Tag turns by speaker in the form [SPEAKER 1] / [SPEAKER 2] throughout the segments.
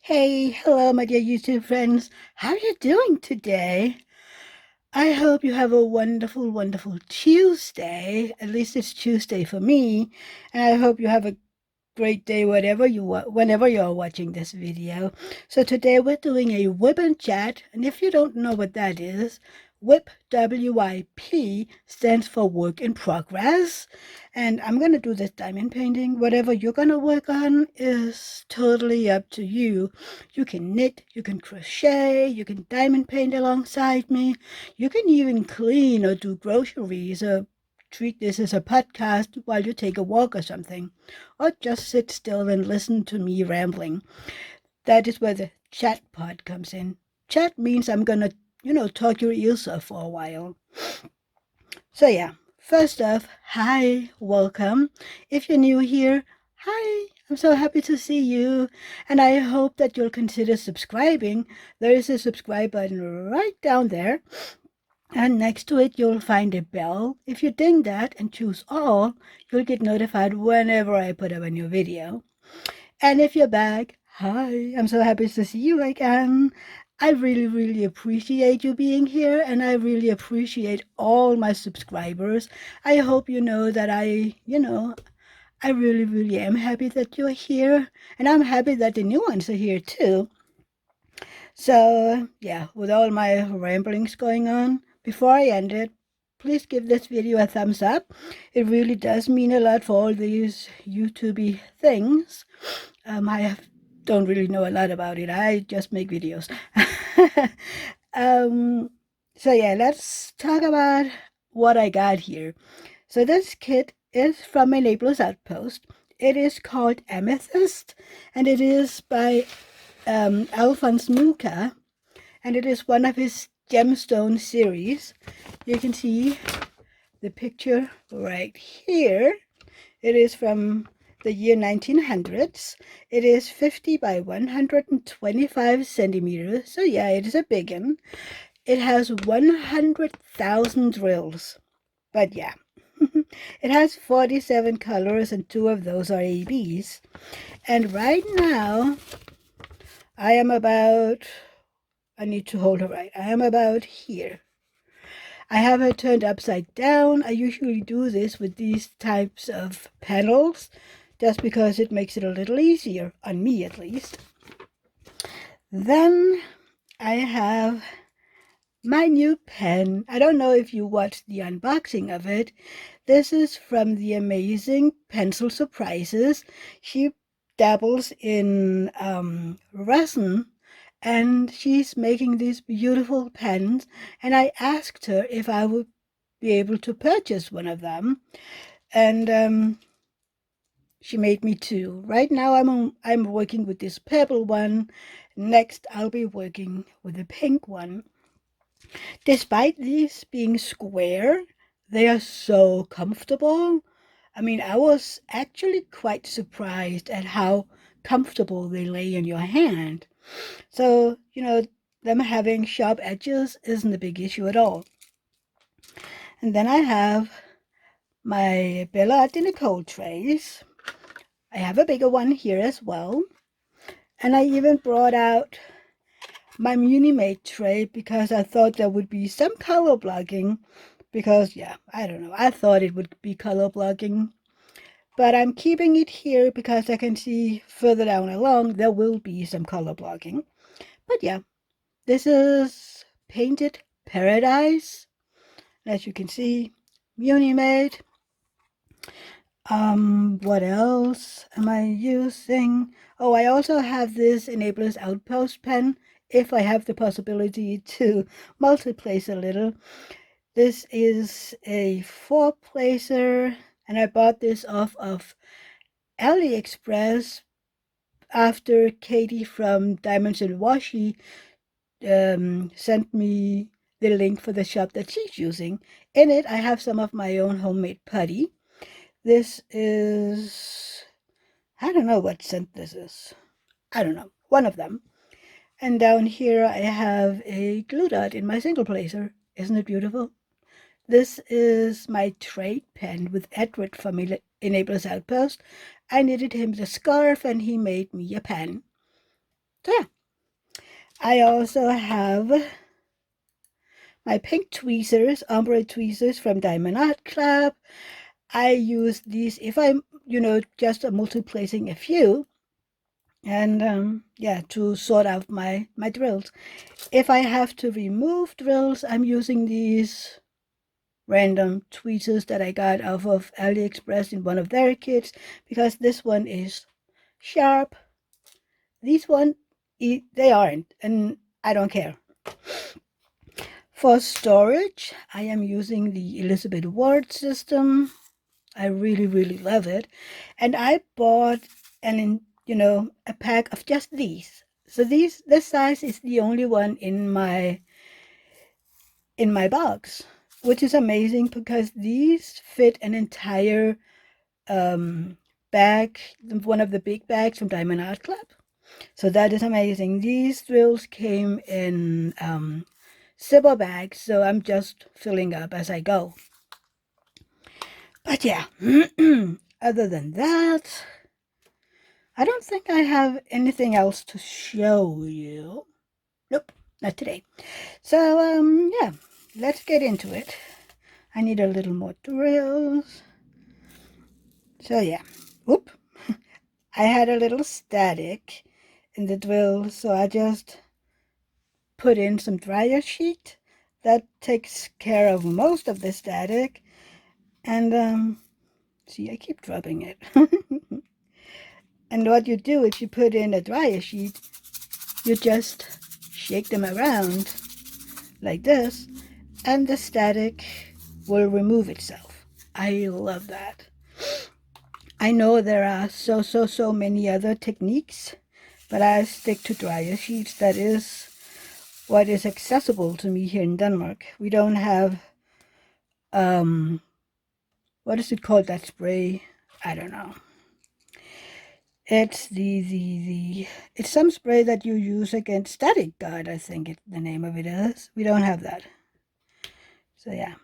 [SPEAKER 1] Hey, hello, my dear YouTube friends. How are you doing today? I hope you have a wonderful, wonderful Tuesday. At least it's Tuesday for me. And I hope you have a great day whenever you are watching this video. So today we're doing a Wip Chat, and if you don't know what that is, Wip, W-I-P, stands for work in progress. And I'm going to do this diamond painting. Whatever you're going to work on is totally up to you. You can knit, you can crochet, you can diamond paint alongside me. You can even clean or do groceries or treat this as a podcast while you take a walk or something, or just sit still and listen to me rambling. That is where the chat part comes in. Chat means I'm gonna, talk your ears off for a while. So yeah, first off, hi, welcome. If you're new here, hi, I'm so happy to see you, and I hope that you'll consider subscribing. There is a subscribe button right down there. And next to it, you'll find a bell. If you ding that and choose all, you'll get notified whenever I put up a new video. And if you're back, hi, I'm so happy to see you again. I really, really appreciate you being here, and I really appreciate all my subscribers. I hope you know that I really, really am happy that you're here, and I'm happy that the new ones are here too. So, yeah, with all my ramblings going on, before I end it, please give this video a thumbs up. It really does mean a lot for all these YouTube things. Don't really know a lot about it. I just make videos. So yeah, let's talk about what I got here. So this kit is from my neighbor's Outpost. It is called Amethyst, and it is by Alphonse Muka, and it is one of his gemstone series. You can see the picture right here. It is from the year 1900s. It is 50 by 125 centimeters. So yeah, it is a big one. It has 100,000 drills. But yeah, it has 47 colors, and 2 of those are ABs. And right now, I need to hold her right. I am about here. I have her turned upside down. I usually do this with these types of panels just because it makes it a little easier, on me at least. Then I have my new pen. I don't know if you watched the unboxing of it. This is from the amazing Pencil Surprises. She dabbles in resin, and she's making these beautiful pens, and I asked her if I would be able to purchase one of them, and she made me 2. Right now I'm working with this purple one. Next I'll be working with the pink one. Despite these being square, they are so comfortable. I mean, I was actually quite surprised at how comfortable they lay in your hand. So, them having sharp edges isn't a big issue at all. And then I have my Art De Nicole trays. I have a bigger one here as well. And I even brought out my Munimade tray because I thought there would be some color blocking. Because, yeah, I don't know. I thought it would be color blocking. But I'm keeping it here because I can see further down along there will be some color blocking. But yeah, this is Painted Paradise. As you can see, Munimade. What else am I using? Oh, I also have this Enabler's Outpost pen if I have the possibility to multi-place a little. This is a 4-placer, and I bought this off of AliExpress after Katie from Diamonds and Washi sent me the link for the shop that she's using. In it, I have some of my own homemade putty. This is, I don't know what scent this is. I don't know, one of them. And down here I have a glue dot in my single placer. Isn't it beautiful? This is my trade pen with Edward from Enabler's Outpost. I knitted him the scarf and he made me a pen. So yeah, I also have my pink tweezers, ombre tweezers from Diamond Art Club. I use these if I'm, just multiplacing a few, and yeah, to sort out my drills. If I have to remove drills, I'm using these random tweezers that I got off of AliExpress in one of their kits, because this one is sharp. These one, they aren't, and I don't care. For storage, I am using the Elizabeth Ward system. I really, really love it. And I bought a pack of just these. So this size is the only one in my box, which is amazing because these fit an entire bag, one of the big bags from Diamond Art Club. So that is amazing. These drills came in zipper bags, so I'm just filling up as I go. But yeah, other than that, I don't think I have anything else to show you. Nope, not today. So, yeah, let's get into it. I need a little more drills. So yeah, whoop. I had a little static in the drill, so I just put in some dryer sheet. That takes care of most of the static. And see, I keep dropping it. And what you do if you put in a dryer sheet, you just shake them around like this, and the static will remove itself. I love that. I know there are so many other techniques, but I stick to dryer sheets. That is what is accessible to me here in Denmark. We don't have, what is it called, that spray? I don't know. It's it's some spray that you use against static guard, I think the name of it is. We don't have that. So yeah.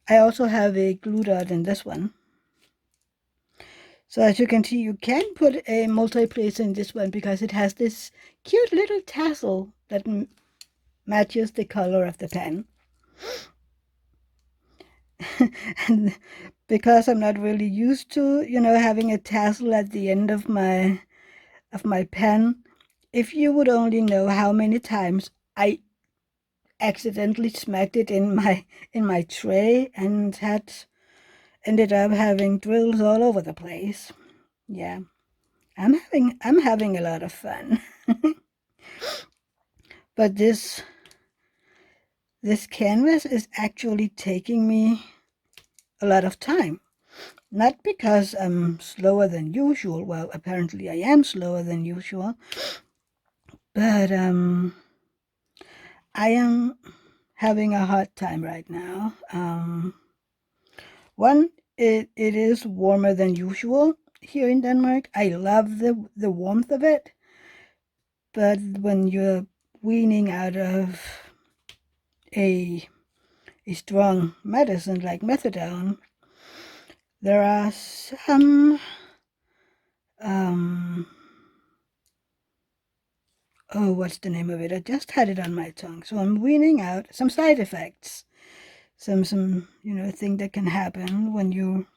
[SPEAKER 1] I also have a glue dot in this one. So as you can see, you can put a multi-place in this one because it has this cute little tassel that matches the color of the pen. And because I'm not really used to, having a tassel at the end of my pen, if you would only know how many times I accidentally smacked it in my tray and ended up having drills all over the place. Yeah, I'm having a lot of fun. But this canvas is actually taking me a lot of time. Not because I'm slower than usual. Well, apparently I am slower than usual. But I am having a hard time right now. One, it is warmer than usual here in Denmark. I love the warmth of it. But when you're weaning out of a strong medicine like methadone, there are some oh, what's the name of it? I just had it on my tongue. So I'm weaning out some side effects, some thing that can happen when you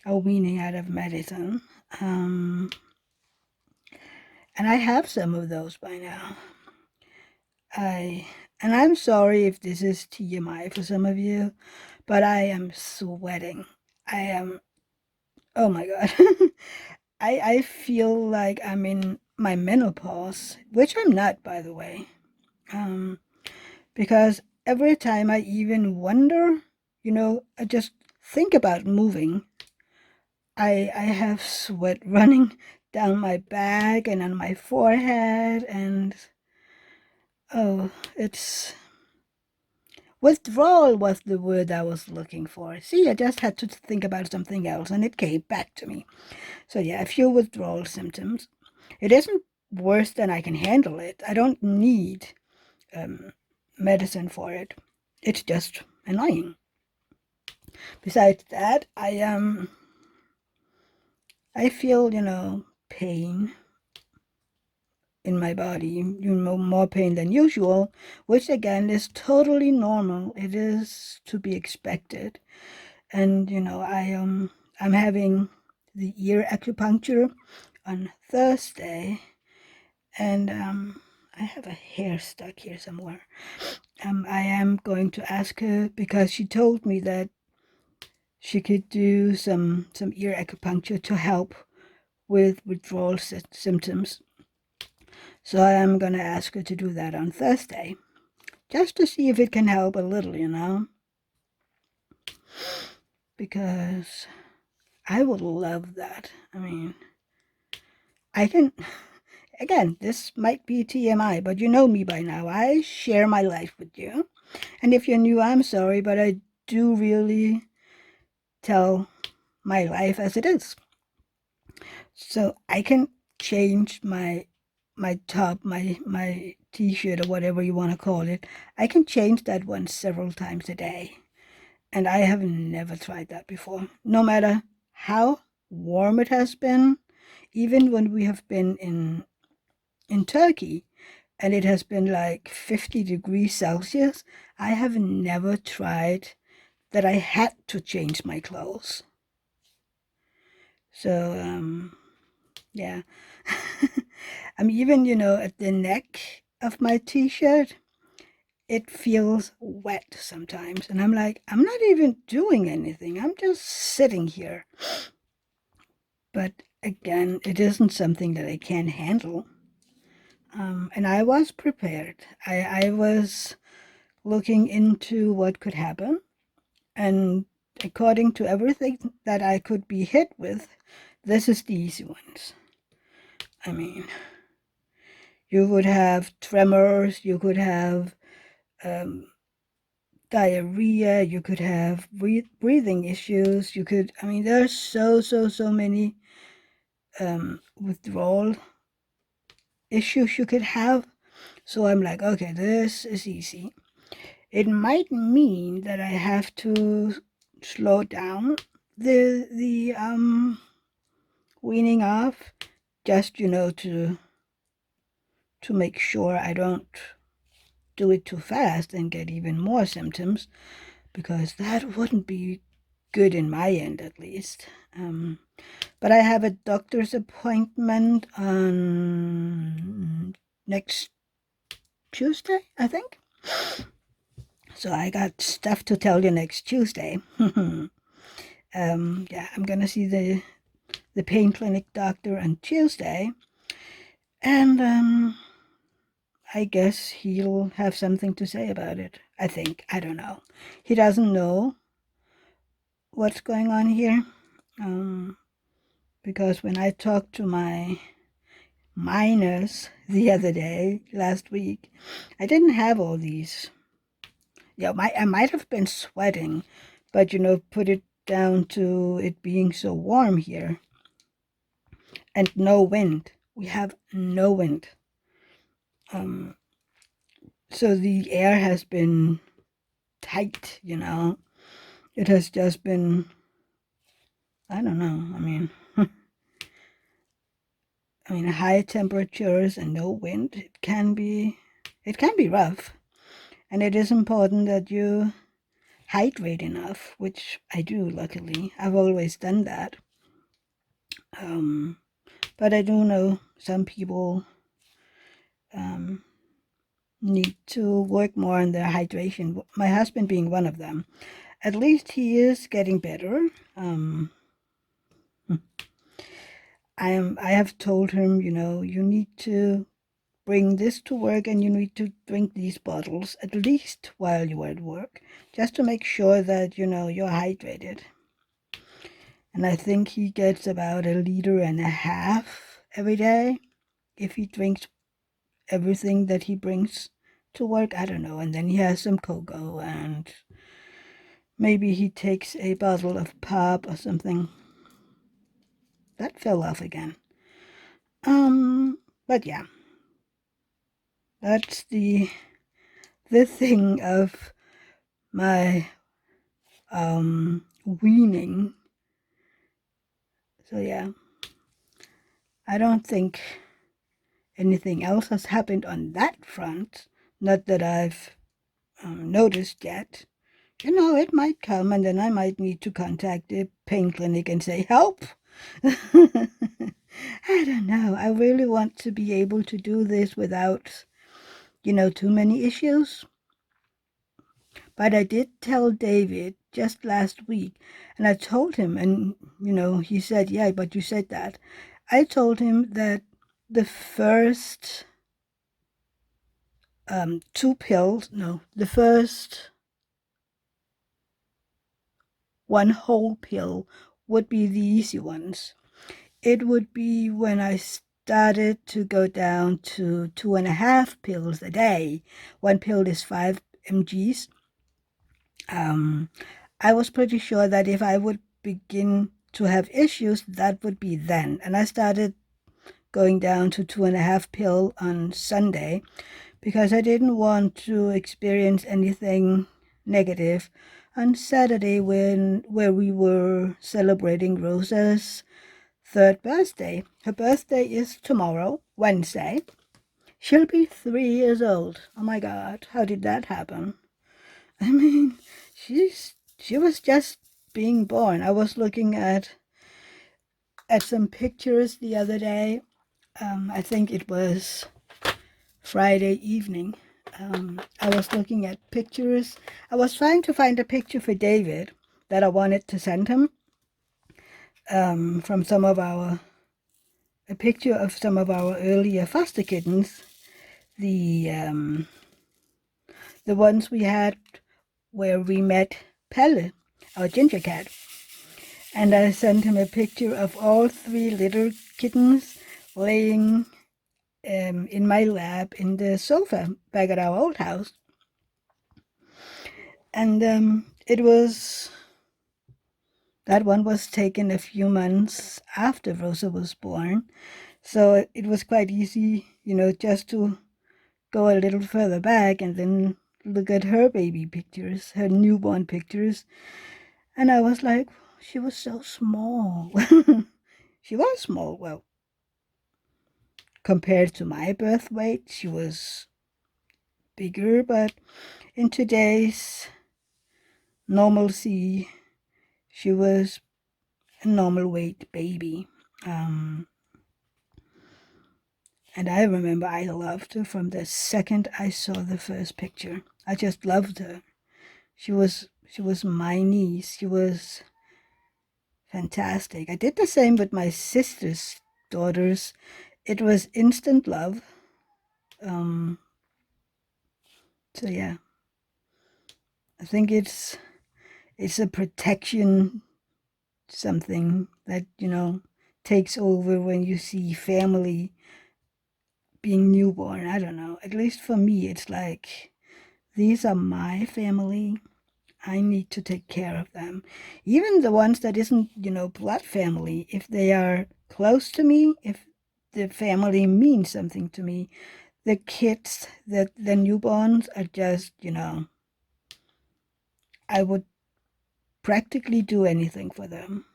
[SPEAKER 1] are weaning out of medicine. And I have some of those by now. And I'm sorry if this is TMI for some of you, but I am sweating. I am, oh my God. I feel like I'm in my menopause, which I'm not, by the way. Because every time I even wonder, I just think about moving, I have sweat running down my back and on my forehead, and oh, it's withdrawal was the word I was looking for. See, I just had to think about something else and it came back to me. So yeah, a few withdrawal symptoms. It isn't worse than I can handle it. I don't need medicine for it. It's just annoying. Besides that, I feel, pain in my body, more pain than usual, which again is totally normal. It is to be expected. And I'm having the ear acupuncture on Thursday, and I have a hair stuck here somewhere. I am going to ask her, because she told me that she could do some ear acupuncture to help with withdrawal symptoms. So I am going to ask her to do that on Thursday, just to see if it can help a little, because I would love that. I mean, I can, again, this might be TMI, but you know me by now. I share my life with you. And if you're new, I'm sorry, but I do really tell my life as it is. So I can change my top, my t-shirt, or whatever you want to call it. I can change that one several times a day. And I have never tried that before. No matter how warm it has been, even when we have been in Turkey and it has been like 50 degrees Celsius, I have never tried that I had to change my clothes. So, yeah. Even, at the neck of my t-shirt, it feels wet sometimes. And I'm like, I'm not even doing anything. I'm just sitting here. But again, it isn't something that I can handle. And I was prepared. I was looking into what could happen. And according to everything that I could be hit with, this is the easy ones. I mean, you would have tremors, you could have diarrhea, you could have breathing issues, there's so many withdrawal issues you could have. So I'm like, okay, this is easy. It might mean that I have to slow down the weaning off, just to make sure I don't do it too fast and get even more symptoms, because that wouldn't be good in my end, at least. But I have a doctor's appointment on next Tuesday, I think. So I got stuff to tell you next Tuesday. Yeah, I'm gonna see the pain clinic doctor on Tuesday, and I guess he'll have something to say about it. I think. I don't know. He doesn't know what's going on here, because when I talked to my minors the other day, last week, I didn't have all these. Yeah, I might have been sweating, but put it down to it being so warm here and no wind. We have no wind. So the air has been tight, It has just been, I don't know. High temperatures and no wind. It can be rough. And it is important that you hydrate enough, which I do, luckily. I've always done that. But I do know some people need to work more on their hydration. My husband being one of them. At least he is getting better. I have told him, you need to bring this to work and you need to drink these bottles at least while you're at work, just to make sure that, you're hydrated. And I think he gets about 1.5 liters every day if he drinks everything that he brings to work. I don't know. And then he has some cocoa, and maybe he takes a bottle of pop or something. That fell off again. But yeah, that's the thing of my weaning. So yeah, I don't think anything else has happened on that front. Not that I've noticed yet. You know, it might come, and then I might need to contact the pain clinic and say, help! I don't know. I really want to be able to do this without, too many issues. But I did tell David just last week, and I told him, and, he said, yeah, but you said that. I told him that the first the first one whole pill would be the easy ones. It would be when I started to go down to 2.5 pills a day. One pill is 5 mgs. I was pretty sure that if I would begin to have issues, that would be then. And I started going down to 2.5 pill on Sunday because I didn't want to experience anything negative on Saturday where we were celebrating Rosa's 3rd birthday. Her birthday is tomorrow, Wednesday. She'll be 3 years old. Oh my God, how did that happen? I mean, she was just being born. I was looking at some pictures the other day. I think it was Friday evening. I was looking at pictures. I was trying to find a picture for David that I wanted to send him from a picture of some of our earlier foster kittens, the ones we had where we met Pelle, our ginger cat. And I sent him a picture of all 3 little kittens laying in my lap in the sofa back at our old house. And that one was taken a few months after Rosa was born. So it was quite easy, just to go a little further back and then look at her baby pictures, her newborn pictures. And I was like, she was so small. She was small. Well, compared to my birth weight, she was bigger, but in today's normalcy, she was a normal weight baby. And I remember I loved her from the second I saw the first picture. I just loved her. She was my niece. She was fantastic. I did the same with my sister's daughters. It was instant love. So yeah, I think it's a protection, something that, takes over when you see family being newborn. I don't know. At least for me, it's like, these are my family. I need to take care of them. Even the ones that isn't, blood family, if they are close to me, if the family means something to me, the kids, the newborns are just, I would practically do anything for them.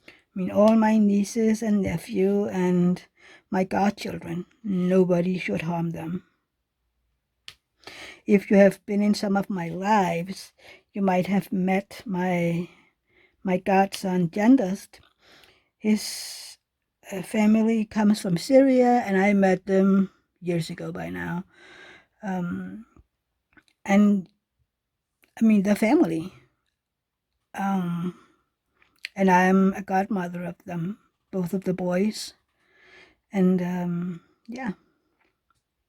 [SPEAKER 1] I mean, all my nieces and nephew and my godchildren, nobody should harm them. If you have been in some of my lives, you might have met my godson, Jandust. His family comes from Syria, and I met them years ago by now. And I mean, the family. And I'm a godmother of them, both of the boys. And yeah,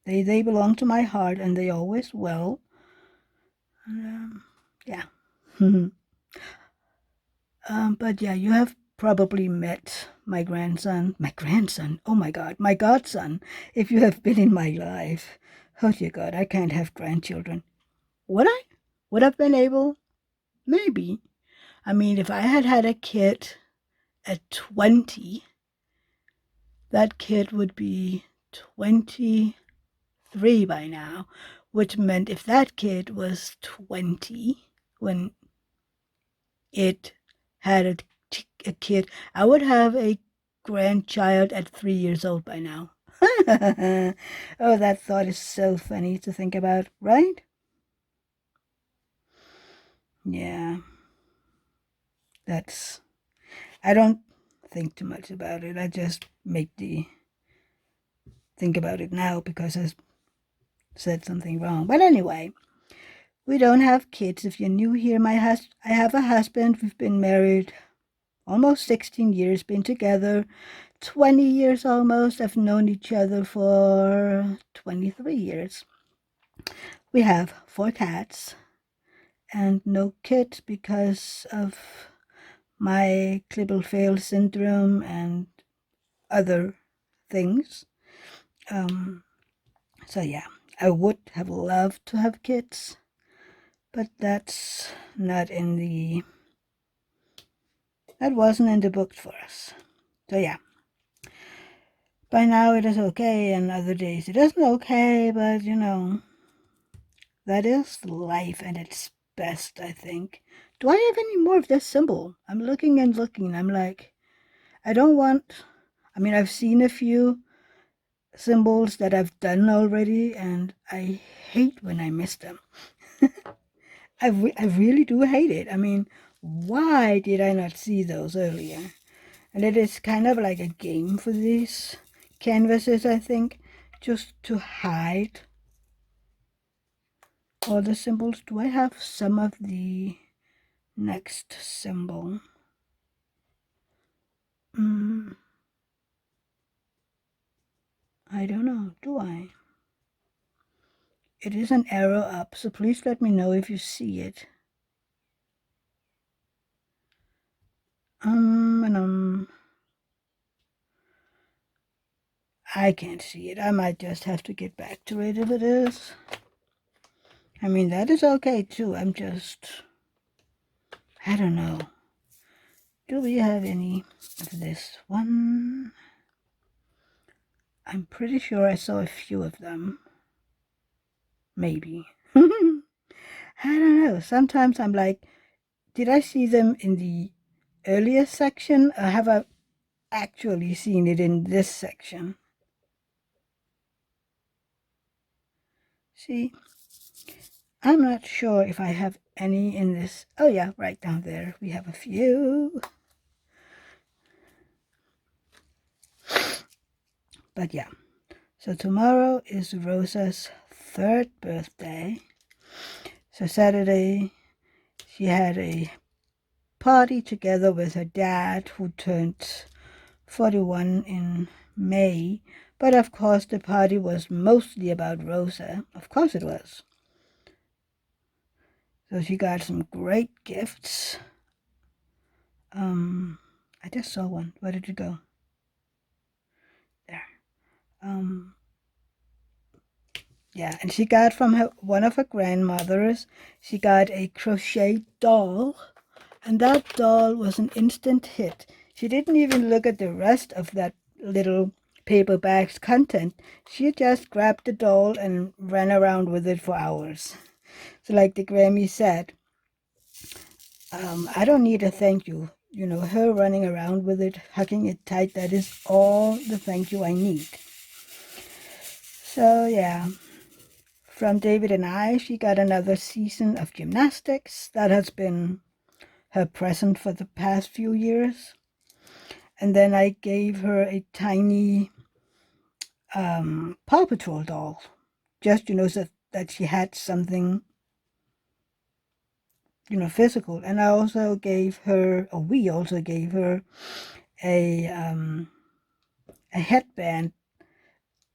[SPEAKER 1] they belong to my heart, and they always will. Yeah. But yeah, you have probably met my grandson. My grandson? Oh my God, my godson. If you have been in my life. Oh dear God, I can't have grandchildren. Would I? Would have been able? Maybe. I mean, if I had had a kid at 20, that kid would be 23 by now, which meant if that kid was 20 when it had a kid, I would have a grandchild at 3 years old by now. Oh, that thought is so funny to think about, right? Yeah. I don't think too much about it. I just think about it now because I said something wrong. But anyway, we don't have kids. If you're new here, I have a husband. We've been married almost 16 years, been together 20 years almost. I've known each other for 23 years. We have 4 cats and no kids because of my Klippel-Feil syndrome and other things. So yeah, I would have loved to have kids, but that wasn't in the books for us. So yeah, by now it is okay, and other days it isn't okay, but that is life at its best, I think. Do I have any more of this symbol? I'm looking and looking. I'm like, I've seen a few symbols that I've done already, and I hate when I miss them. I really do hate it. Why did I not see those earlier? And it is kind of like a game for these canvases, I think, just to hide all the symbols. Do I have some of the next symbol? I don't know. Do I? It is an arrow up, so please let me know if you see it. I can't see it. I might just have to get back to it if it is. That is okay too. I don't know. Do we have any of this one? I'm pretty sure I saw a few of them. Maybe. I don't know. Sometimes I'm like, did I see them in the earlier section, or have I actually seen it in this section? See, I'm not sure if I have any in this. Oh yeah, right down there we have a few. But yeah, so tomorrow is Rosa's 3rd birthday. So Saturday she had a party together with her dad, who turned 41 in May. But of course the party was mostly about Rosa. Of course it was. So she got some great gifts. I just saw one. Where did it go? There. Yeah, and she got from one of her grandmothers, she got a crochet doll, and that doll was an instant hit. She didn't even look at the rest of that little paper bag's content. She just grabbed the doll and ran around with it for hours. So like the Grammy said, I don't need a thank you. Her running around with it, hugging it tight, that is all the thank you I need. So yeah, from David and I, she got another season of gymnastics. That has been her present for the past few years. And then I gave her a tiny Paw Patrol doll, just, so that she had something, physical. And I also gave her, or we also gave her a headband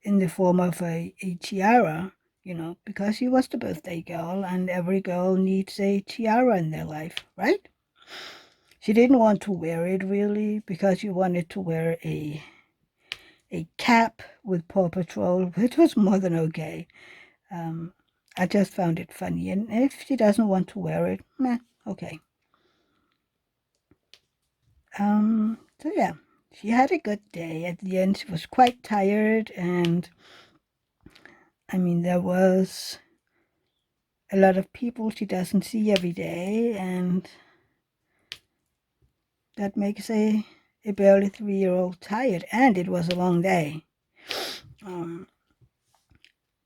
[SPEAKER 1] in the form of a tiara, because she was the birthday girl, and every girl needs a tiara in their life, right? She didn't want to wear it really, because she wanted to wear a cap with Paw Patrol, which was more than okay. I just found it funny, and if she doesn't want to wear it, okay. So yeah, she had a good day. At the end, she was quite tired, and there was a lot of people she doesn't see every day, and that makes a a barely 3-year-old tired, and it was a long day.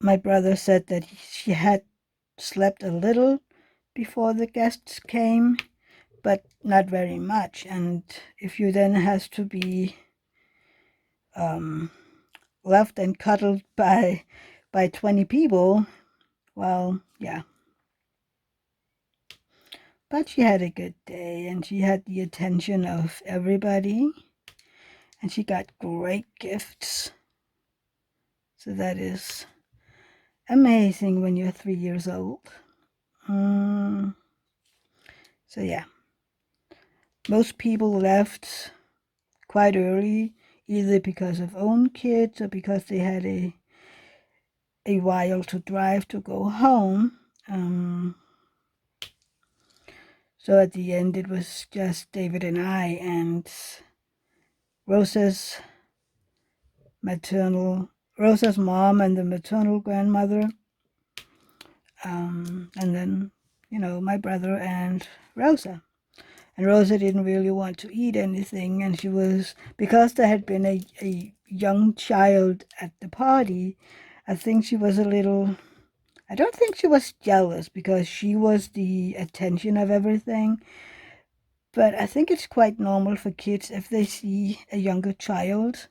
[SPEAKER 1] My brother said that she had slept a little before the guests came, but not very much. And if you then has to be left and cuddled by 20 people, well, yeah. But she had a good day, and she had the attention of everybody, and she got great gifts. So that is amazing when you're 3 years old. So yeah, most people left quite early, either because of own kids or because they had a while to drive to go home. So at the end, it was just David and I, and Rosa's mom and the maternal grandmother, and then, my brother and Rosa. And Rosa didn't really want to eat anything, and she was, because there had been a young child at the party, I think she was I don't think she was jealous because she was the attention of everything. But I think it's quite normal for kids, if they see a younger child,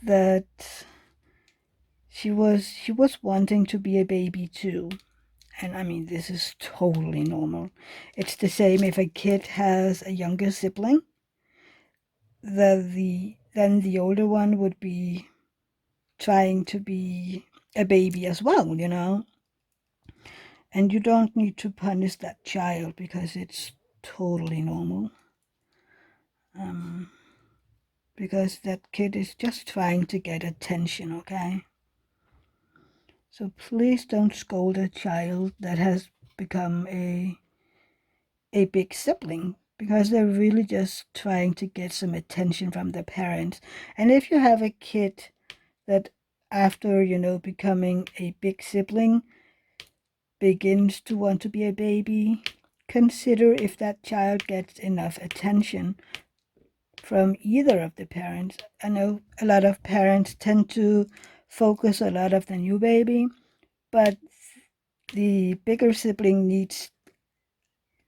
[SPEAKER 1] that she was wanting to be a baby too. And I mean, this is totally normal. It's the same if a kid has a younger sibling, then the older one would be trying to be a baby as well, And you don't need to punish that child because it's totally normal. Because that kid is just trying to get attention, okay? So please don't scold a child that has become a big sibling, because they're really just trying to get some attention from their parents. And if you have a kid that after, becoming a big sibling begins to want to be a baby, consider if that child gets enough attention from either of the parents. I know a lot of parents tend to focus a lot of the new baby, but the bigger sibling needs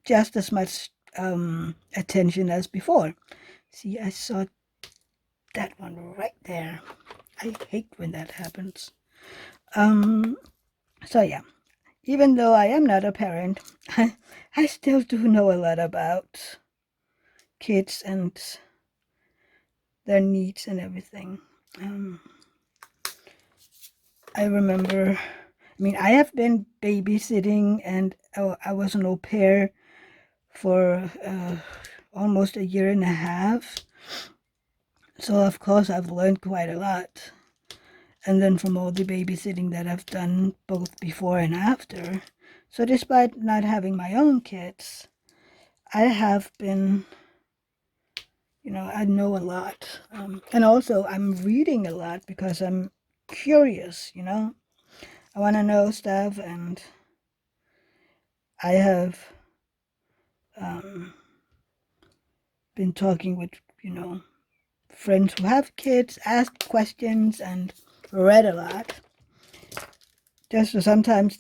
[SPEAKER 1] just as much attention as before. See, I saw that one right there. I hate when that happens. So yeah, even though I am not a parent, I still do know a lot about kids and their needs and everything. I remember, I have been babysitting, and I was an au pair for almost a year and a half. So of course I've learned quite a lot. And then from all the babysitting that I've done both before and after. So despite not having my own kids, I have been, I know a lot. And also I'm reading a lot because I'm curious, I want to know stuff, and I have been talking with, friends who have kids, asked questions, and read a lot. Just so sometimes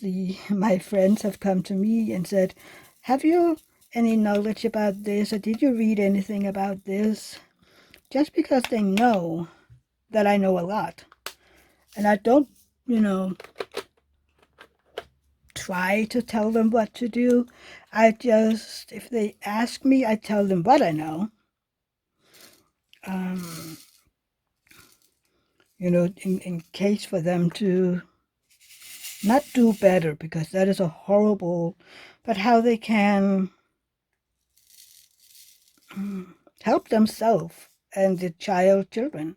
[SPEAKER 1] my friends have come to me and said, have you any knowledge about this, or did you read anything about this? Just because they know that I know a lot. And I don't, try to tell them what to do. I just, if they ask me, I tell them what I know. In case for them to not do better, because that is a horrible, but how they can help themselves and the children,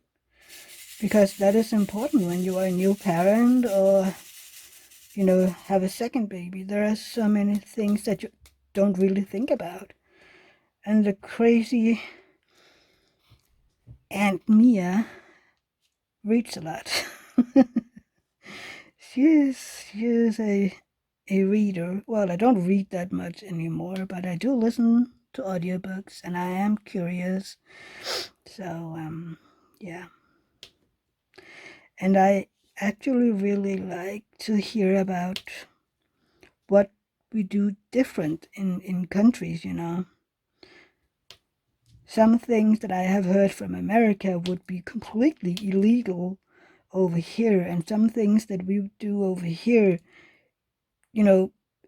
[SPEAKER 1] because that is important when you are a new parent or, have a second baby. There are so many things that you don't really think about. And the crazy Aunt Mia reads a lot. she is a reader. Well, I don't read that much anymore, but I do listen to audiobooks, and I am curious. So, yeah. And I actually really like to hear about what we do different in countries, Some things that I have heard from America would be completely illegal over here, and some things that we do over here,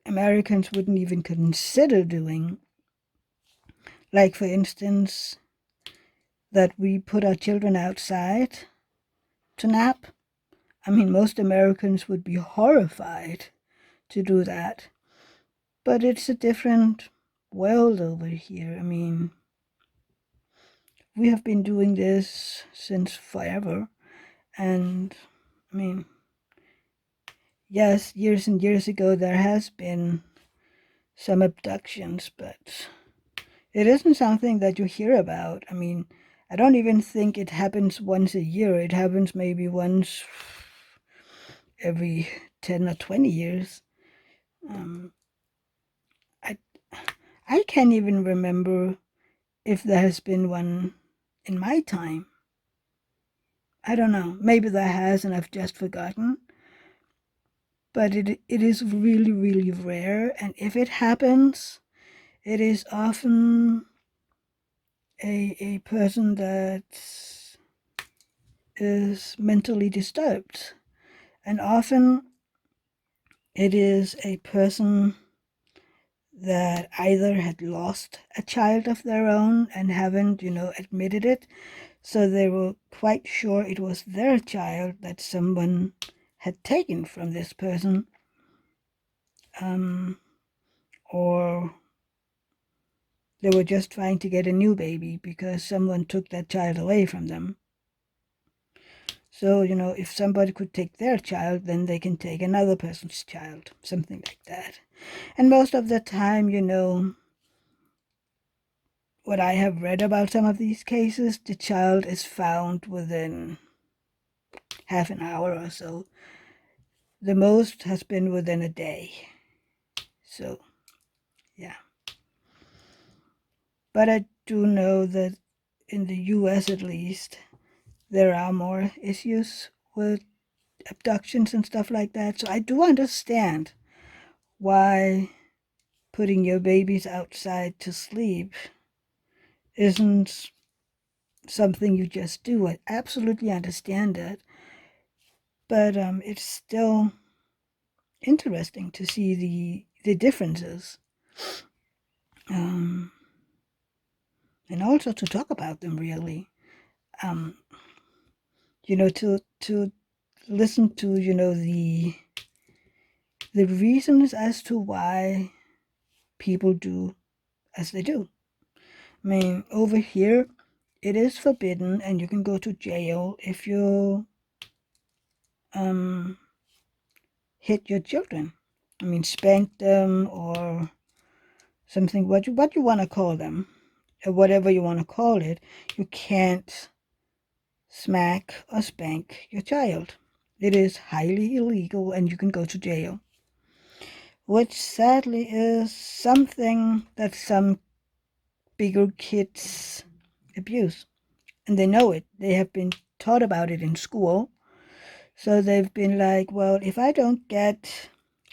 [SPEAKER 1] Americans wouldn't even consider doing. Like, for instance, that we put our children outside to nap. I mean, most Americans would be horrified to do that. But it's a different world over here. I mean, we have been doing this since forever. And, I mean, yes, years and years ago there has been some abductions, but it isn't something that you hear about. I mean, I don't even think it happens once a year. It happens maybe once every 10 or 20 years. I can't even remember if there has been one in my time. I don't know. Maybe there has and I've just forgotten. But it is really, really rare. And if it happens, it is often a person that is mentally disturbed. And often it is a person that either had lost a child of their own and haven't, admitted it. So they were quite sure it was their child that someone had taken from this person. Or they were just trying to get a new baby because someone took that child away from them. So, if somebody could take their child, then they can take another person's child, something like that. And most of the time, what I have read about some of these cases, the child is found within half an hour or so. The most has been within a day. So, yeah. But I do know that in the US at least, there are more issues with abductions and stuff like that. So I do understand why putting your babies outside to sleep isn't something you just do. I absolutely understand it. But it's still interesting to see the differences. And also to talk about them, really. To listen to, the reasons as to why people do as they do. I mean, over here, it is forbidden, and you can go to jail if you hit your children. I mean, spank them or something. What you want to call them, or whatever you want to call it. You can't smack or spank your child. It is highly illegal, and you can go to jail. Which sadly is something that some bigger kids abuse. And they know it. They have been taught about it in school. So they've been like, well, if I don't get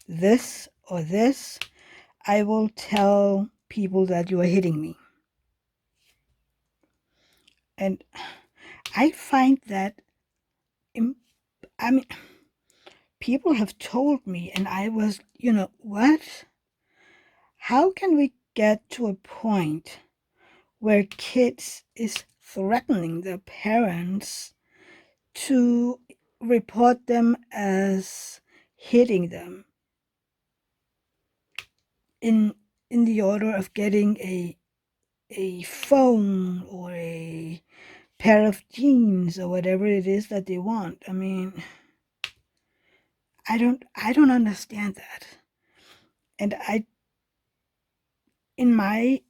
[SPEAKER 1] this or this, I will tell people that you are hitting me. And I find that, I mean, people have told me, and I was, what? How can we get to a point where kids is threatening their parents to report them as hitting them in the order of getting a phone or a pair of jeans or whatever it is that they want? I mean, I don't understand that. And in my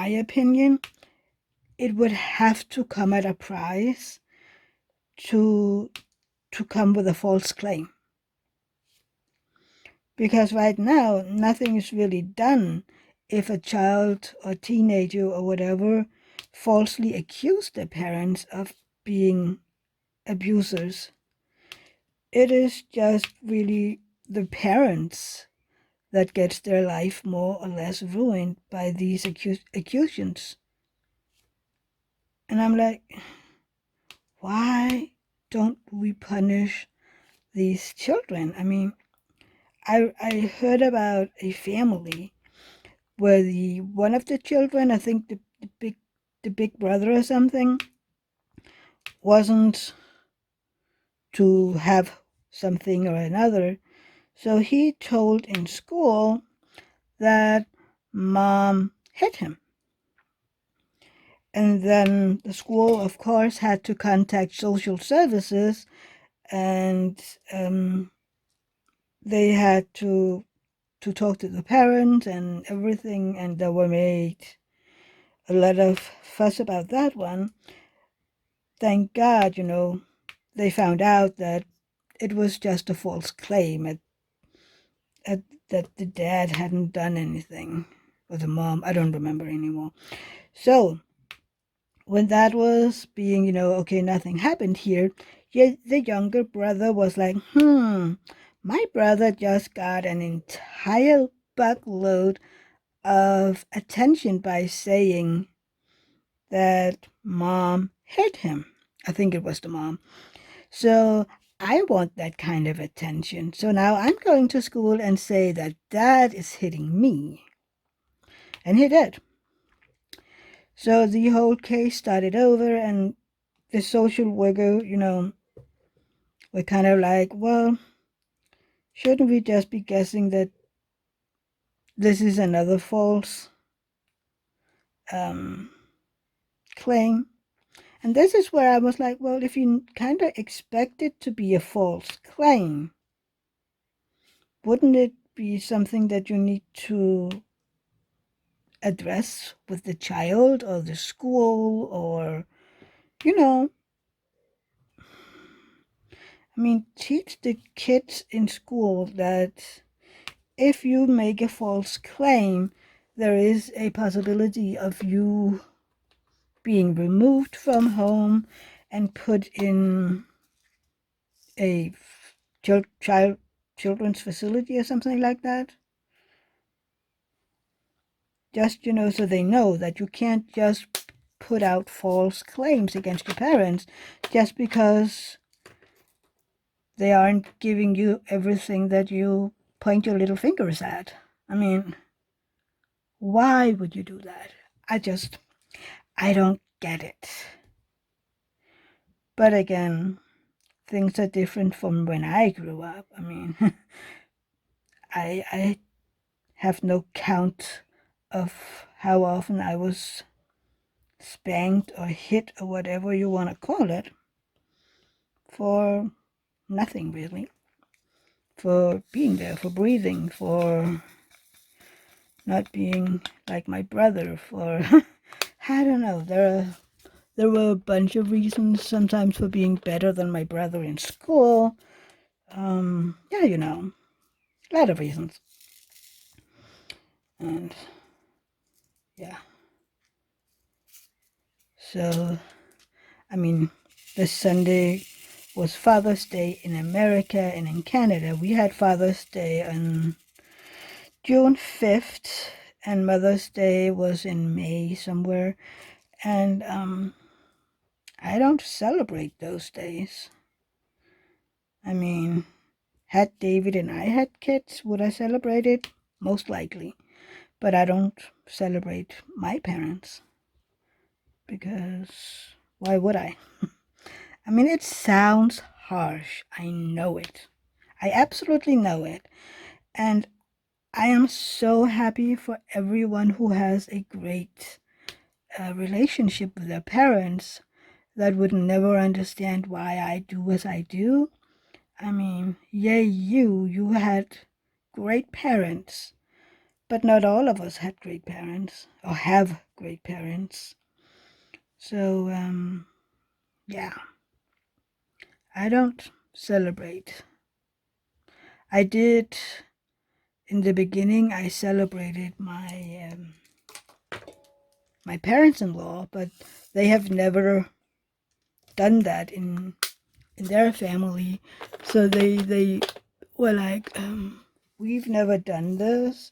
[SPEAKER 1] opinion, it would have to come at a price to come with a false claim. Because right now, nothing is really done if a child or teenager or whatever falsely accuse their parents of being abusers. It is just really the parents that gets their life more or less ruined by these accusations. And I'm like, why don't we punish these children? I mean, I heard about a family where one of the children, I think the big brother or something, wasn't to have something or another. So he told in school that mom hit him. And then the school, of course, had to contact social services, and they had to talk to the parents and everything, and they were made a lot of fuss about that one. Thank God, they found out that it was just a false claim that the dad hadn't done anything, or the mom, I don't remember anymore. So when that was being, okay, nothing happened here, yet the younger brother was like, my brother just got an entire buckload of attention by saying that mom hit him. I think it was the mom. So I want that kind of attention. So now I'm going to school and say that dad is hitting me. And he did. So the whole case started over, and the social worker, were kind of like, well, shouldn't we just be guessing that this is another false claim? And this is where I was like, well, if you kind of expect it to be a false claim, wouldn't it be something that you need to address with the child or the school, or, teach the kids in school that if you make a false claim, there is a possibility of you being removed from home and put in a children's facility or something like that. Just, so they know that you can't just put out false claims against your parents just because they aren't giving you everything that you point your little fingers at. Why would you do that? I don't get it. But again, things are different from when I grew up. I have no count of how often I was spanked or hit or whatever you want to call it, for nothing really. For being there, for breathing, for not being like my brother, for I don't know. There were a bunch of reasons, sometimes for being better than my brother in school. A lot of reasons. And yeah. So, this Sunday was Father's Day in America, and in Canada we had Father's Day on June 5th, and Mother's Day was in May somewhere. And I don't celebrate those days. Had David and I had kids, would I celebrate it? Most likely. But I don't celebrate my parents, because why would I? It sounds harsh. I know it. I absolutely know it. And I am so happy for everyone who has a great relationship with their parents that would never understand why I do as I do. Yay, you had great parents, but not all of us had great parents or have great parents. So, yeah, I don't celebrate. I did in the beginning I celebrated my my parents-in-law, but they have never done that in their family. So they were like, we've never done this.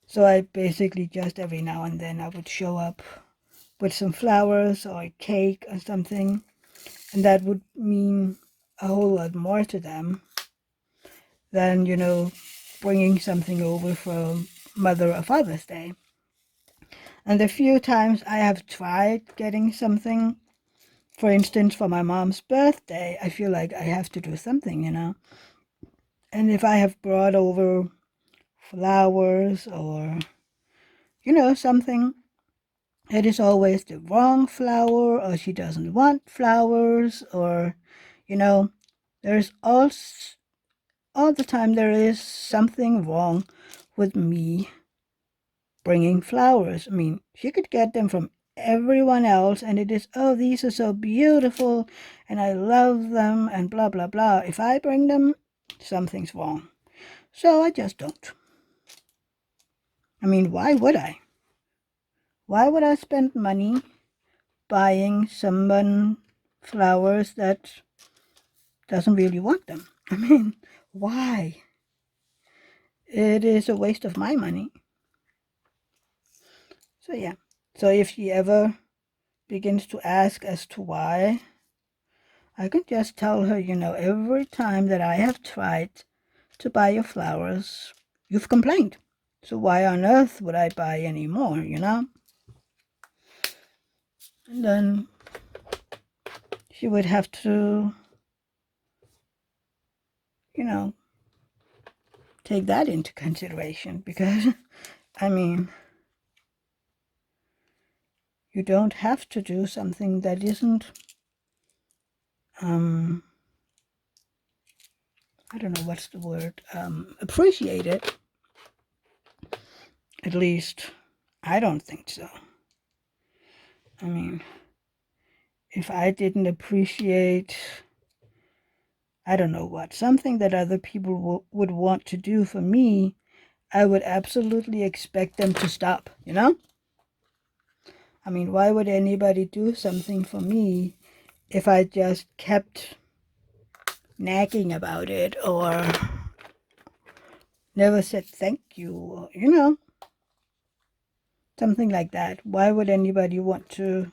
[SPEAKER 1] So I basically just every now and then I would show up with some flowers or a cake or something, and that would mean a whole lot more to them than, you know, bringing something over for Mother or Father's Day. And the few times I have tried getting something, for instance, for my mom's birthday, I feel like I have to do something, you know. And if I have brought over flowers or, you know, something, it is always the wrong flower, or she doesn't want flowers, or, you know, there's all the time there is something wrong with me bringing flowers. I mean, she could get them from everyone else, and it is, oh, these are so beautiful, and I love them, and blah, blah, blah. If I bring them, something's wrong. So I just don't. I mean, why would I? Why would I spend money buying someone flowers that doesn't really want them? I mean, why? It is a waste of my money. So yeah. So if she ever begins to ask as to why, I can just tell her, you know, every time that I have tried to buy you flowers, you've complained. So why on earth would I buy any more, you know? And then she would have to, you know, take that into consideration, because, I mean, you don't have to do something that isn't, I don't know what's the word, appreciated. At least, I don't think so. I mean, if I didn't appreciate, I don't know what, something that other people would want to do for me, I would absolutely expect them to stop, you know? I mean, why would anybody do something for me if I just kept nagging about it or never said thank you, or, you know, something like that? Why would anybody want to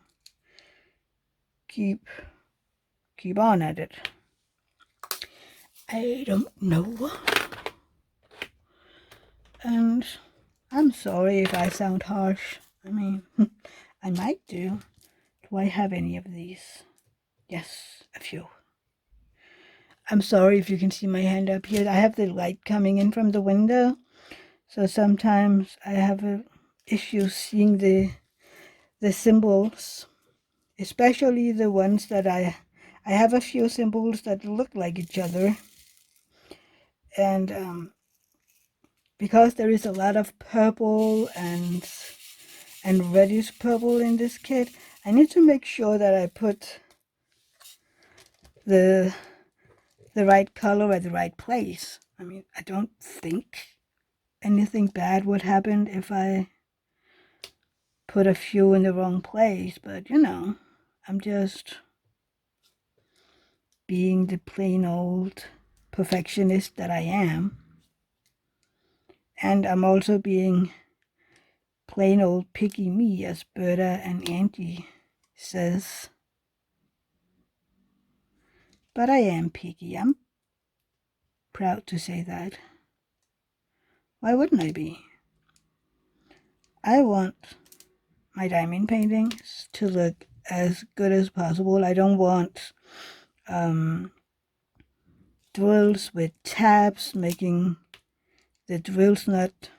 [SPEAKER 1] keep on at it? I don't know. And I'm sorry if I sound harsh. I mean, I might do. Do I have any of these? Yes, a few. I'm sorry if you can see my hand up here. I have the light coming in from the window, so sometimes I have a issue seeing the symbols, especially the ones that I have a few symbols that look like each other, and because there is a lot of purple and reddish purple in this kit, I need to make sure that I put the right color at the right place. I mean, I don't think anything bad would happen if I put a few in the wrong place, but you know, I'm just being the plain old perfectionist that I am. And I'm also being plain old picky me, as Berta and Auntie says. But I am picky. I'm proud to say that. Why wouldn't I be? I want my diamond paintings to look as good as possible. I don't want drills with tabs, making the drills not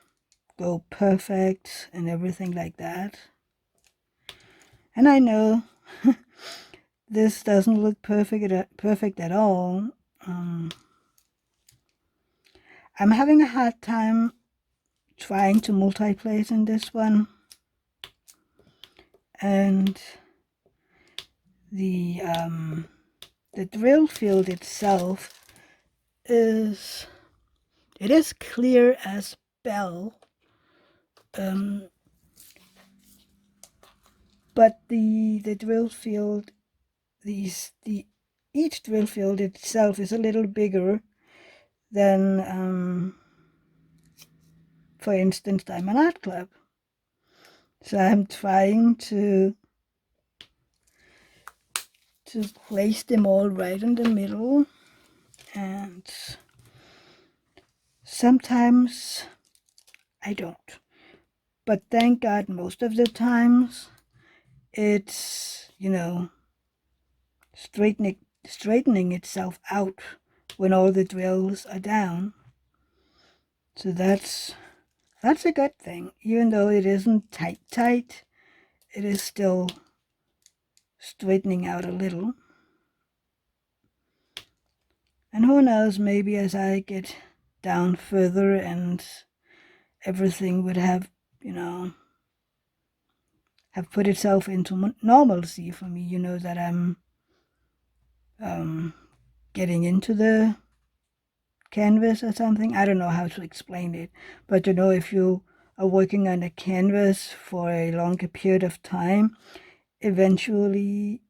[SPEAKER 1] go perfect and everything like that. And I know this doesn't look perfect at all. I'm having a hard time trying to multi-place in this one, and the drill field itself is It is clear as bell. But the drill field, each drill field itself is a little bigger than, for instance, Diamond Art Club. So I'm trying to place them all right in the middle, and sometimes I don't. But thank God most of the times it's, straightening itself out when all the drills are down. So that's a good thing. Even though it isn't tight, it is still straightening out a little. And who knows, maybe as I get down further and everything would have, have put itself into normalcy for me, that I'm getting into the canvas or something. I don't know how to explain it, but if you are working on a canvas for a longer period of time, eventually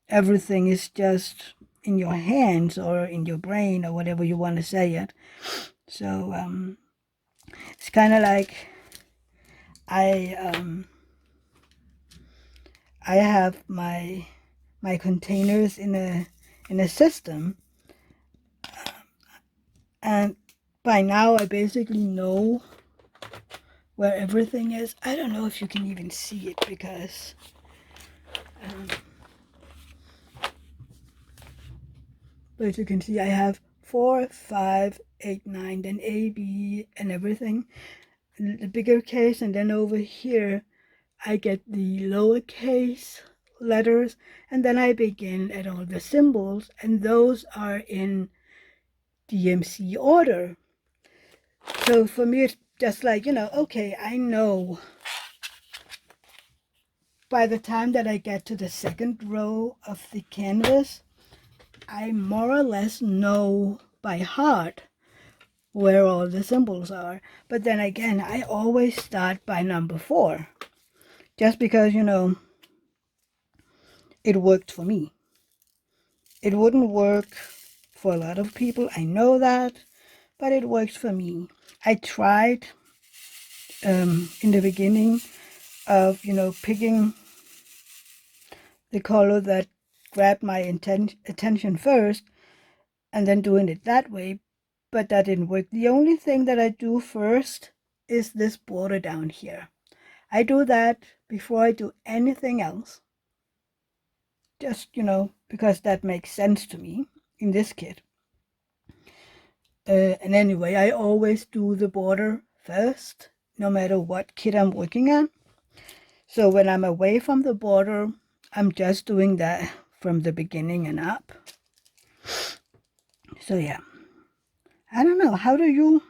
[SPEAKER 1] everything is just in your hands or in your brain or whatever you want to say it. So it's kind of like I have my containers in a system, and by now I basically know where everything is. I don't know if you can even see it because but you can see I have 4, 5, 8, 9, then A, B, and everything, the bigger case, and then over here I get the lowercase letters, and then I begin at all the symbols, and those are in DMC order. So for me, it's just like, okay, I know by the time that I get to the second row of the canvas, I more or less know by heart where all the symbols are. But then again, I always start by number 4, just because, it worked for me. It wouldn't work for a lot of people, I know that, but it works for me. I tried in the beginning of, picking the color that grabbed my attention first and then doing it that way, but that didn't work. The only thing that I do first is this border down here. I do that before I do anything else, just, because that makes sense to me in this kit. And anyway, I always do the border first, no matter what kit I'm working on. So when I'm away from the border, I'm just doing that from the beginning and up. So yeah, I don't know. How do you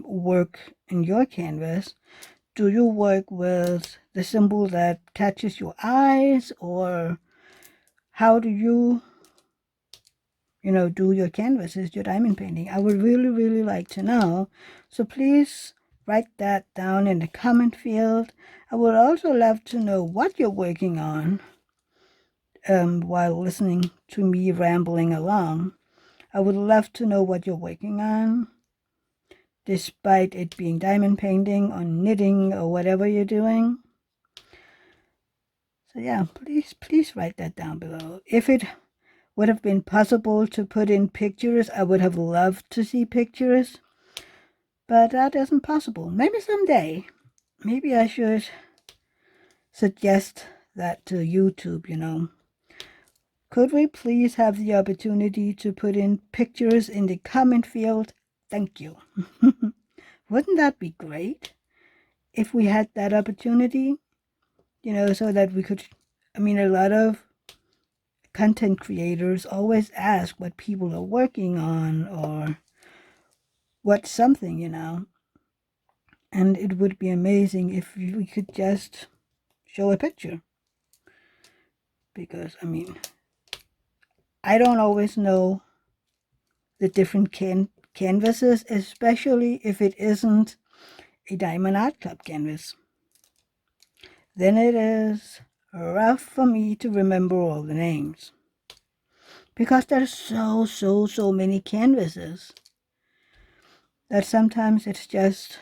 [SPEAKER 1] work in your canvas? Do you work with the symbol that catches your eyes, or how do you, do your canvases, your diamond painting? I would really, really like to know. So please write that down in the comment field. I would also love to know what you're working on while listening to me rambling along. I would love to know what you're working on, despite it being diamond painting or knitting or whatever you're doing. So yeah, please write that down below. If it would have been possible to put in pictures, I would have loved to see pictures, but that isn't possible. Maybe someday. Maybe I should suggest that to YouTube, Could we please have the opportunity to put in pictures in the comment field? Thank you. Wouldn't that be great if we had that opportunity? So that we could, a lot of content creators always ask what people are working on or what something, and it would be amazing if we could just show a picture, because I don't always know the different canvases, especially if it isn't a Diamond Art Club canvas. Then it is rough for me to remember all the names, because there's so many canvases that sometimes it's just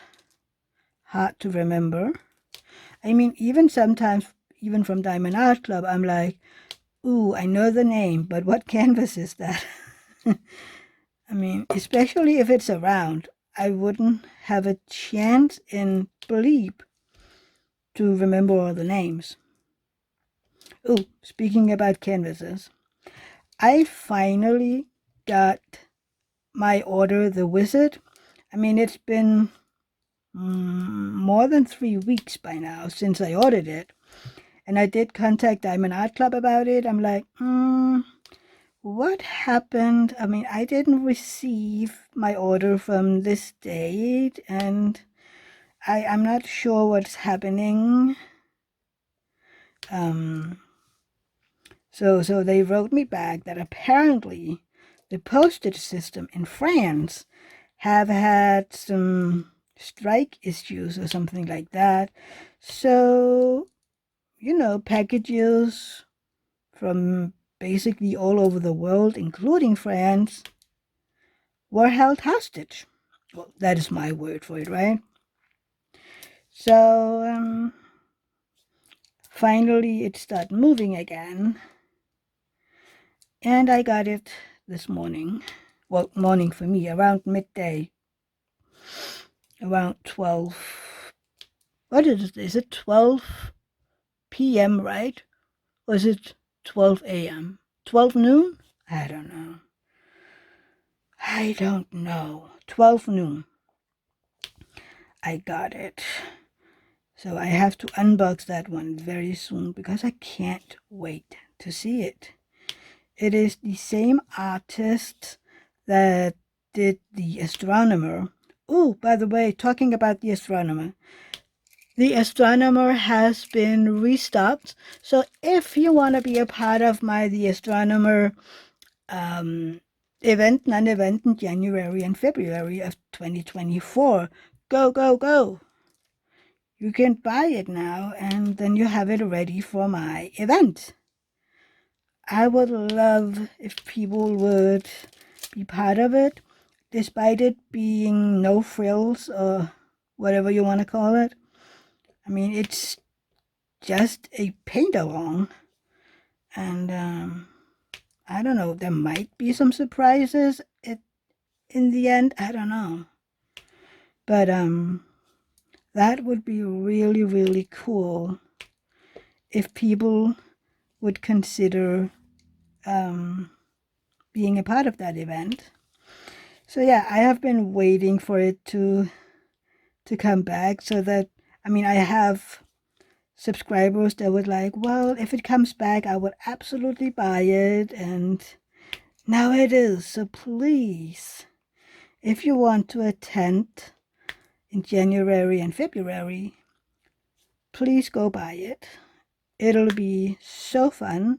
[SPEAKER 1] hard to remember. I mean, even sometimes, even from Diamond Art Club, I'm like, ooh, I know the name, but what canvas is that? I mean, especially if it's around, I wouldn't have a chance in bleep to remember all the names. Oh, speaking about canvases, I finally got my order, the Wizard. I mean, it's been more than 3 weeks by now since I ordered it. And I did contact Diamond Art Club about it. I'm like, what happened? I mean, I didn't receive my order from this date, and I'm not sure what's happening. So they wrote me back that apparently the postage system in France have had some strike issues or something like that. So, you know, packages from basically all over the world, including France, were held hostage. Well, that is my word for it, right? So, finally it started moving again. And I got it this morning. Well, morning for me, around midday. Around 12. What is it? Is it 12 p.m., right? Or is it 12 a.m.? 12 noon? I don't know. 12 noon. I got it. So I have to unbox that one very soon because I can't wait to see it. It is the same artist that did The Astronomer. Oh, by the way, talking about The Astronomer has been restocked. So if you want to be a part of my The Astronomer non-event in January and February of 2024, go. You can buy it now, and then you have it ready for my event. I would love if people would be part of it, despite it being no frills or whatever you want to call it. I mean, it's just a paint along, and I don't know, there might be some surprises in the end. I don't know, but that would be really cool if people would consider being a part of that event. So yeah, I have been waiting for it to come back, so that, I mean, I have subscribers that would like, well, if it comes back, I would absolutely buy it, and now it is. So please, if you want to attend in January and February, please go buy it. It'll be so fun.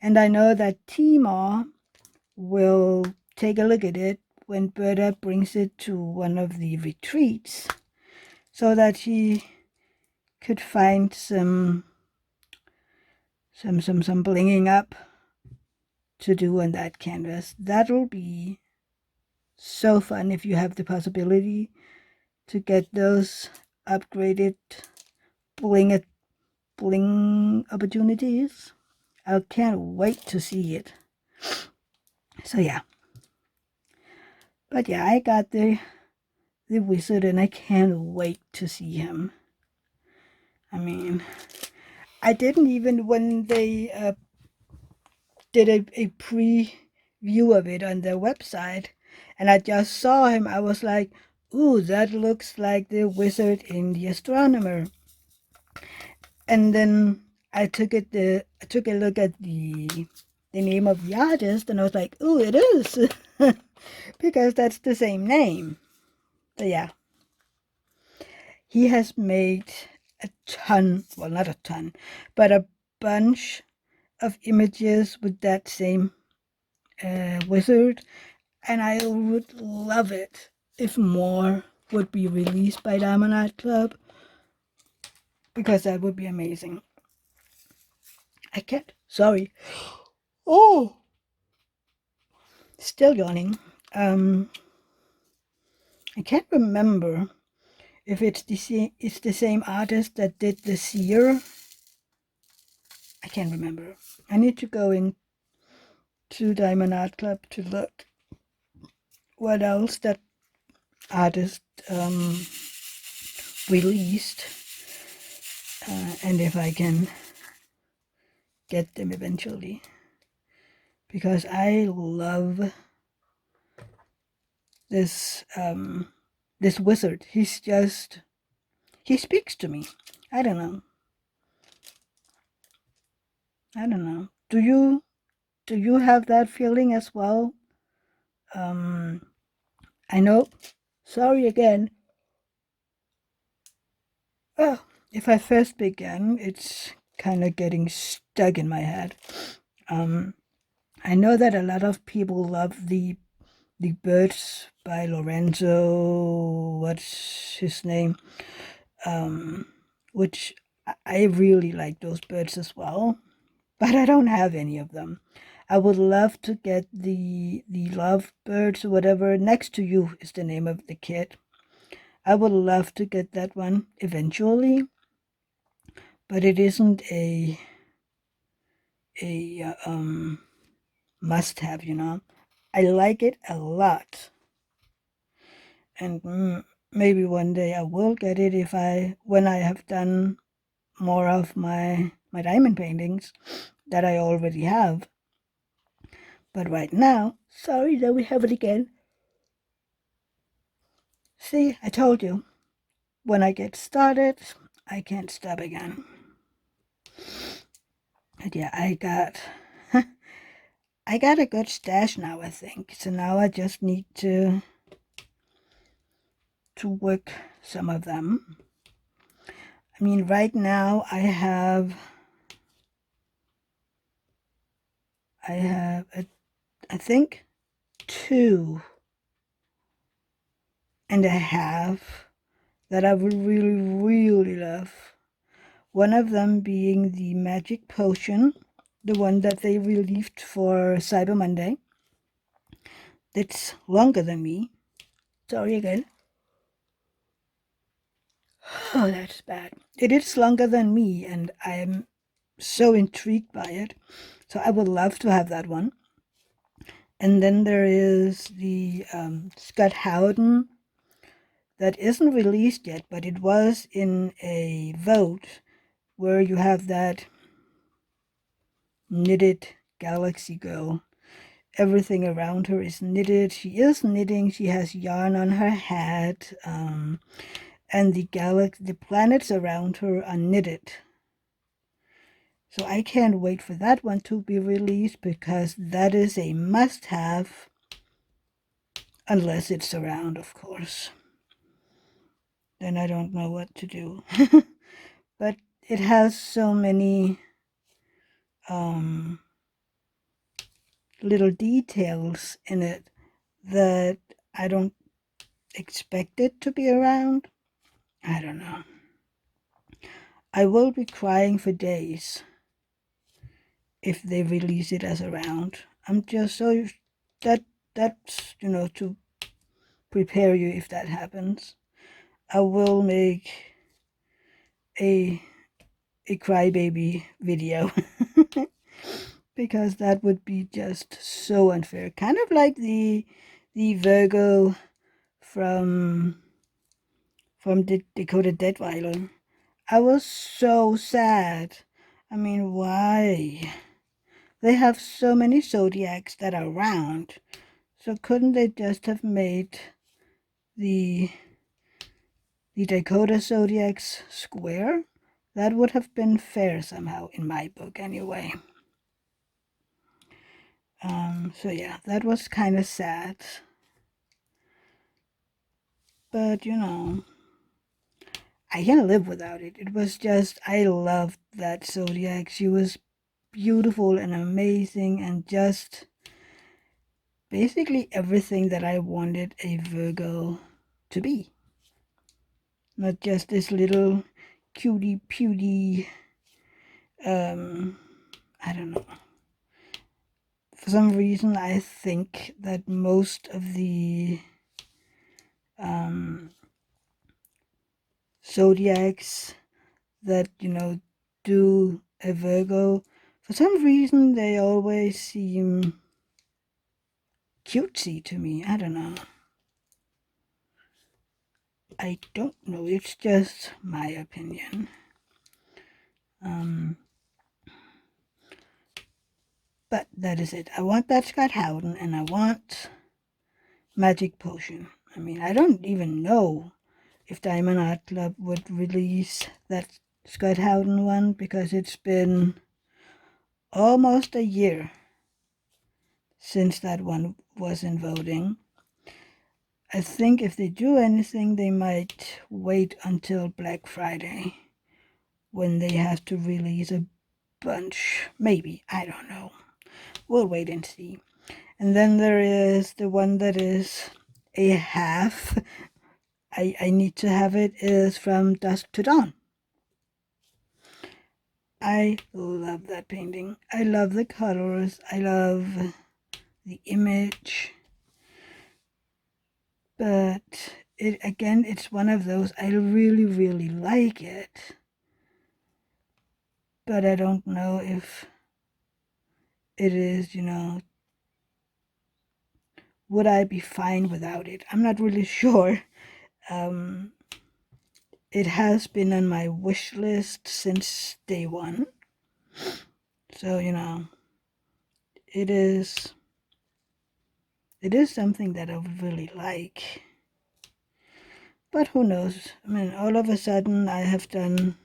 [SPEAKER 1] And I know that Timor will take a look at it when Berta brings it to one of the retreats, so that she could find some blinging up to do on that canvas. That'll be so fun if you have the possibility to get those upgraded bling opportunities. I can't wait to see it. So yeah. But yeah, I got the Wizard, and I can't wait to see him. I mean, I didn't even, when they did a preview of it on their website, and I just saw him, I was like, ooh, that looks like the Wizard in The Astronomer. And then I took a look at the name of the artist, and I was like, ooh, it is. Because that's the same name. So yeah. He has made a ton, well, not a ton, but a bunch of images with that same Wizard. And I would love it if more would be released by Diamond Art Club, because that would be amazing. I can't. Sorry. Oh, still yawning. I can't remember if it's the same artist that did the seer. I can't remember. I need to go into Diamond Art Club to look what else that artist released, and if I can get them eventually, because I love this this wizard. He speaks to me. I don't know. Do you have that feeling as well? I know. Sorry again. Oh, if I first begin, it's kind of getting stuck in my head. I know that a lot of people love the birds by Lorenzo. What's his name? Which I really like those birds as well, but I don't have any of them. I would love to get the love birds or whatever. Next to You is the name of the kit. I would love to get that one eventually, but it isn't a must have, you know. I like it a lot, and maybe one day I will get it when I have done more of my diamond paintings that I already have. But right now, sorry that we have it again. See, I told you, when I get started, I can't stop again. But yeah, I got a good stash now, I think. So now I just need to work some of them. I mean, right now I have I think 2.5 that I would really love. One of them being the Magic Potion, the one that they released for Cyber Monday. It's longer than me. Sorry again. Oh, that's bad. It is longer than me, and I'm so intrigued by it. So I would love to have that one. And then there is the Scott Howden that isn't released yet, but it was in a vote where you have that knitted galaxy girl. Everything around her is knitted. She is knitting. She has yarn on her hat, and the planets around her are knitted. So I can't wait for that one to be released, because that is a must-have, unless it's around, of course. Then I don't know what to do. But it has so many little details in it that I don't expect it to be around. I don't know. I will be crying for days if they release it as a round. I'm just so that's to prepare you if that happens. I will make a crybaby video because that would be just so unfair. Kind of like the Virgo from the Dakota Deadweiler. I was so sad. I mean, why? They have so many zodiacs that are round. So couldn't they just have made the Dakota zodiacs square? That would have been fair somehow, in my book anyway. So yeah, that was kind of sad. But I can live without it. It was just, I loved that zodiac. She was beautiful and amazing, and just basically everything that I wanted a Virgo to be. Not just this little cutie pewty, I don't know. For some reason, I think that most of the zodiacs that, do a Virgo, for some reason, they always seem cutesy to me. I don't know. I don't know. It's just my opinion. But that is it. I want that Scott Howden, and I want Magic Potion. I mean, I don't even know if Diamond Art Club would release that Scott Howden one, because it's been almost a year since that one was in voting. I think if they do anything, they might wait until Black Friday when they have to release a bunch. Maybe. I don't know. We'll wait and see. And then there is the one that is a half. I need to have it, is From Dusk to Dawn. I love that painting. I love the colors. I love the image. But it's one of those, I really, really like it. But I don't know if it is, would I be fine without it? I'm not really sure. It has been on my wish list since day one. So, it is something that I would really like. But who knows? I mean, all of a sudden I have done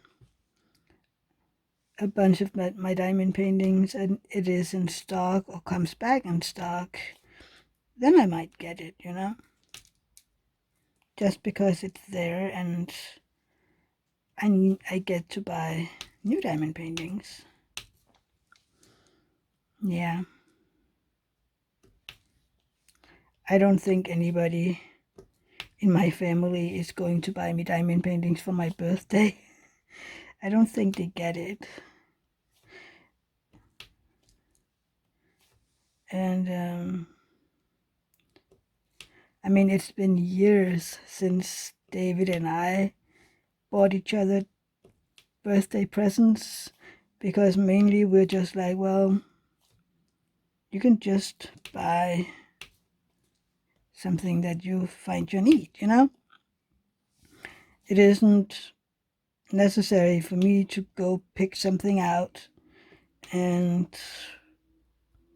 [SPEAKER 1] a bunch of my diamond paintings and it is in stock or comes back in stock. Then I might get it, just because it's there and I get to buy new diamond paintings. Yeah. I don't think anybody in my family is going to buy me diamond paintings for my birthday. I don't think they get it. And I mean, it's been years since David and I bought each other birthday presents, because mainly we're just like, well, you can just buy something that you find you need, It isn't necessary for me to go pick something out and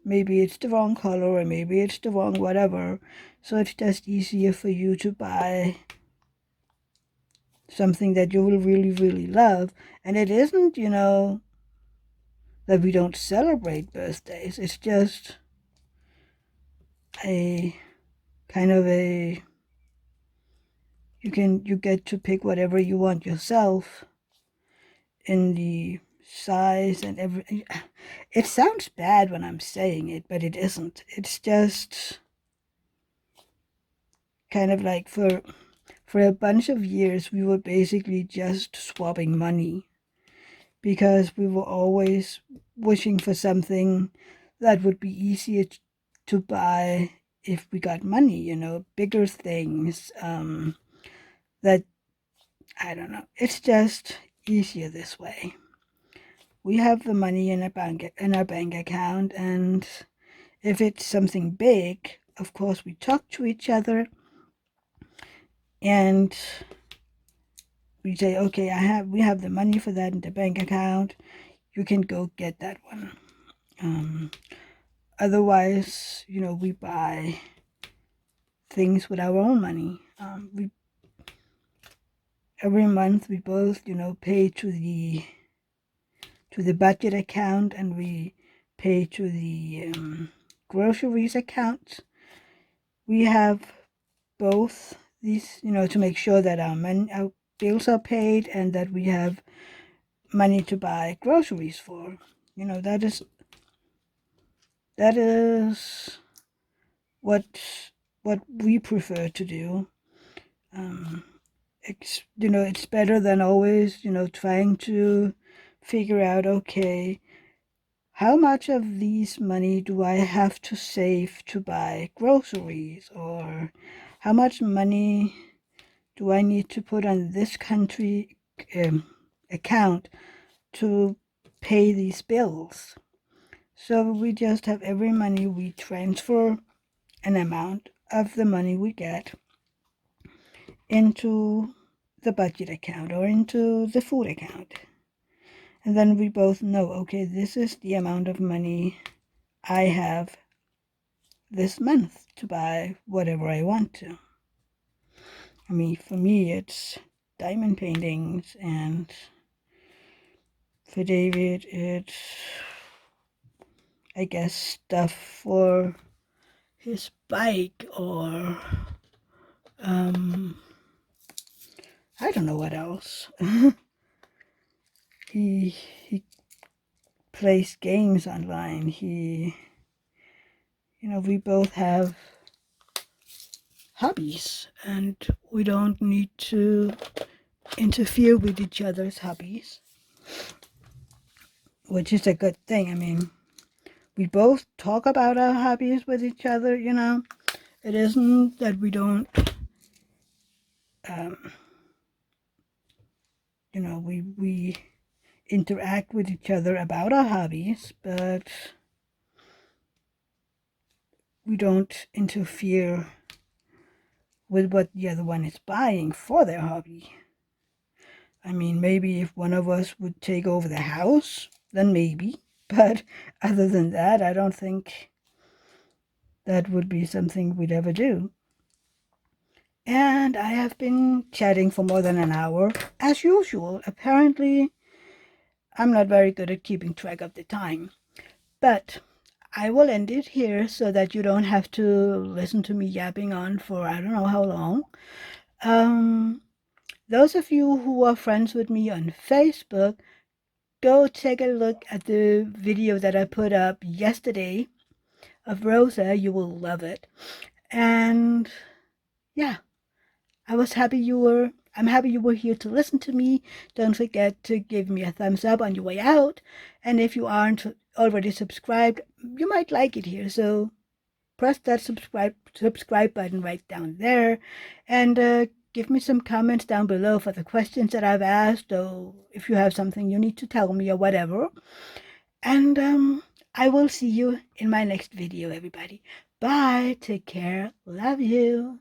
[SPEAKER 1] maybe it's the wrong color or maybe it's the wrong whatever. So it's just easier for you to buy something that you will really, really love. And it isn't, that we don't celebrate birthdays. It's just a kind of a, you get to pick whatever you want yourself in the size and everything. It sounds bad when I'm saying it, but it isn't. It's just kind of like for a bunch of years we were basically just swapping money, because we were always wishing for something that would be easier to buy if we got money, bigger things, that, I don't know, it's just easier this way. We have the money in our bank account, and if it's something big, of course we talk to each other and we say, okay, we have the money for that in the bank account. You can go get that one. Otherwise, we buy things with our own money. Every month we both, pay to the budget account, and we pay to the groceries account. We have both these, to make sure that our bills are paid and that we have money to buy groceries for. That is what we prefer to do. It's better than always, trying to figure out, okay, how much of these money do I have to save to buy groceries? Or how much money do I need to put on this country account to pay these bills? So we just have every money we transfer an amount of the money we get into the budget account or into the food account. And then we both know, okay, this is the amount of money I have this month to buy whatever I want to. I mean, for me, it's diamond paintings, and for David, it's, I guess, stuff for his bike, or I don't know what else. he plays games online. We both have hobbies, and we don't need to interfere with each other's hobbies, which is a good thing. I mean, we both talk about our hobbies with each other, It isn't that we don't, we interact with each other about our hobbies, but we don't interfere with what the other one is buying for their hobby. I mean, maybe if one of us would take over the house, then maybe. But other than that, I don't think that would be something we'd ever do. And I have been chatting for more than an hour, as usual. Apparently, I'm not very good at keeping track of the time. But I will end it here so that you don't have to listen to me yapping on for I don't know how long. Those of you who are friends with me on Facebook, go take a look at the video that I put up yesterday of Rosa. You will love it. And yeah, I'm happy you were here to listen to me. Don't forget to give me a thumbs up on your way out. And if you aren't already subscribed, you might like it here. So press that subscribe button right down there, and give me some comments down below for the questions that I've asked, or if you have something you need to tell me or whatever. And I will see you in my next video, everybody. Bye. Take care. Love you.